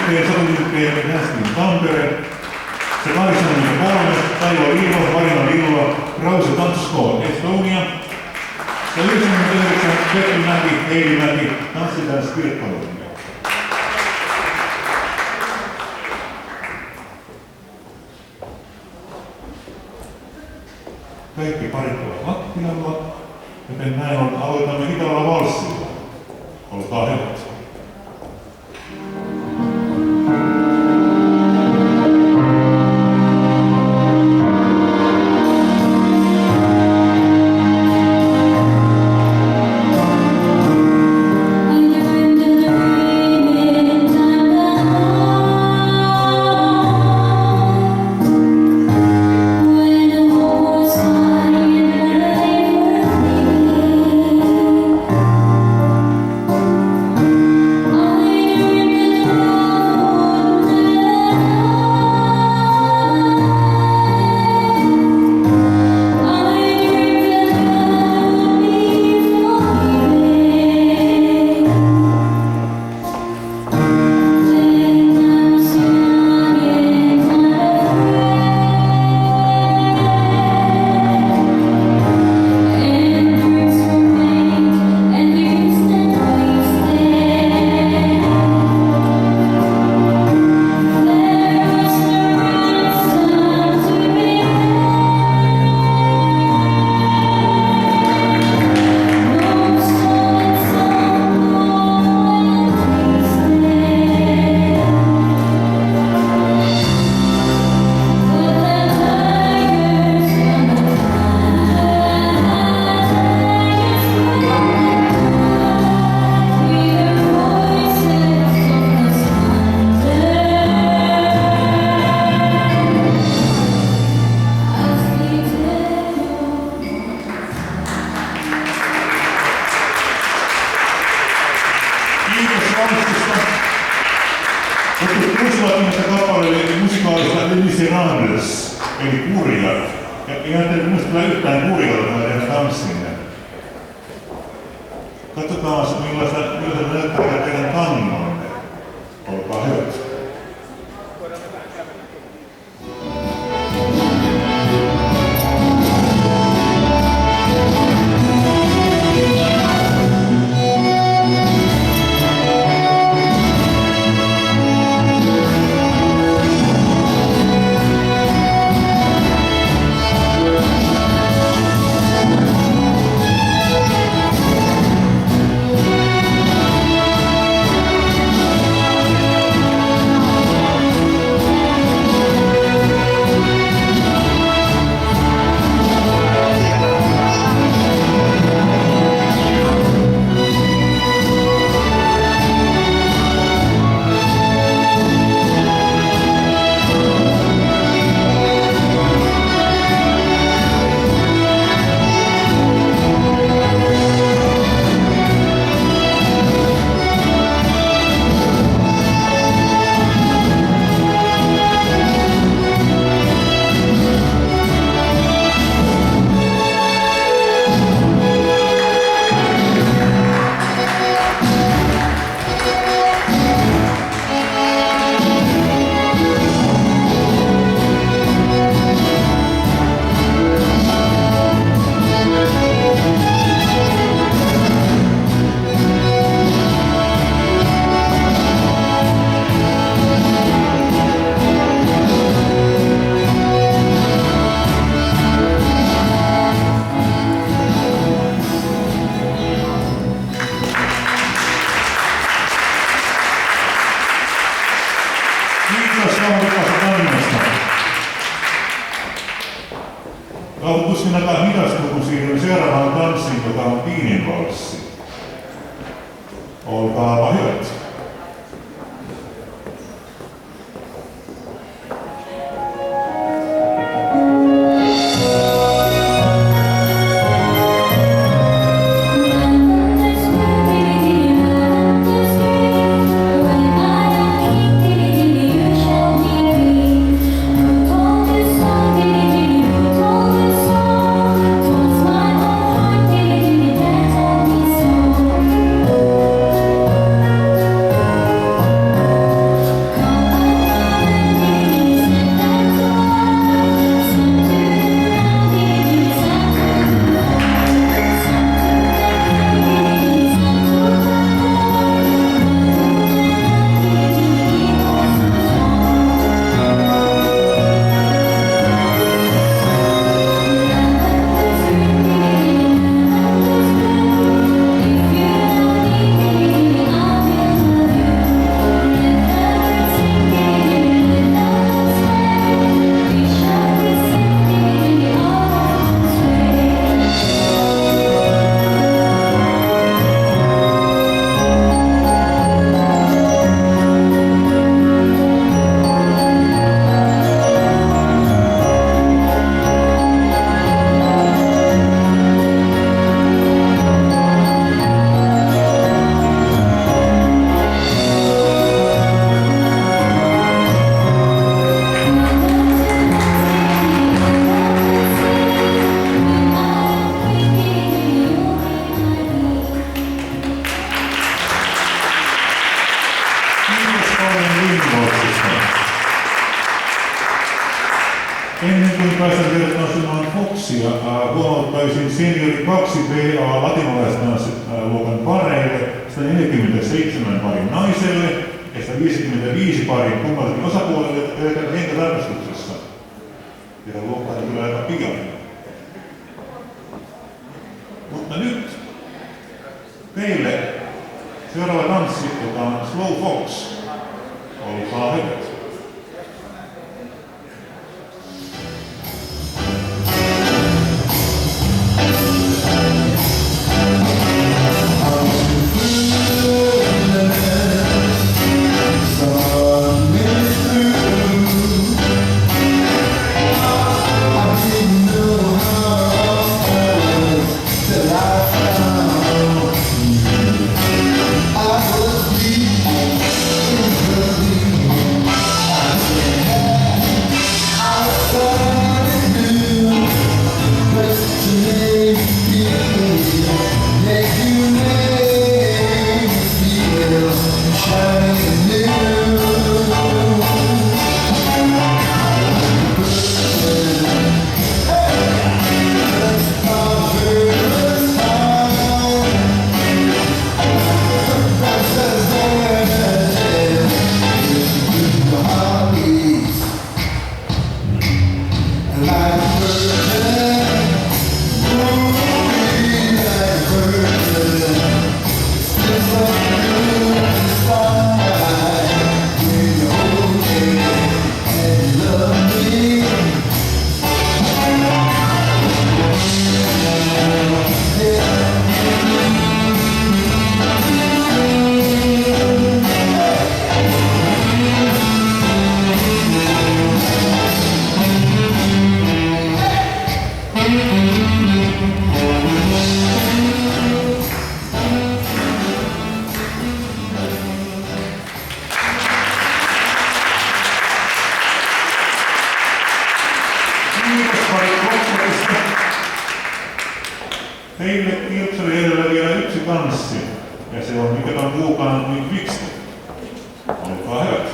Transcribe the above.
Sotiliikkeen Hästin Tampere. Se 83, Taivo Viivo, Varina Villo, Rause Tanssiskoon Estonia. Se 99, Petri Mäki, Heili Mäki, Tanssitans Kirkkonummio. Kaikki parit ovat lattialla, joten näin on, aloitamme hitaalla valssilla. Olkaa hyvät. Eli kurjat. Ja ihan teille muistella yhtään kurjalla, kun mä tehdään tanssinne. Katsotaan, millaista näyttää teidän tangonne. Olkaa hyvät. Tuskin aika hidastuu, kun siirrymme seuraavaan tanssiin, joka on Wienin-valssi. Olkaapa hyvät. Thank ilmoittaisin seniori 2BA latinalaistansluokan pareille 147 parin naiselle ja 155 parin kummallakin osapuolelle henkilötarkastuksessa. Ja luokka on kyllä aika pian. Mutta nyt teille seuraava tanssi, joka on Slow Fox. Olkaa hyvät. Teille Ilpselle edellä vielä yksi tanssi, ja se on mikä on Vuokan Wikström. Olkaa hyvä.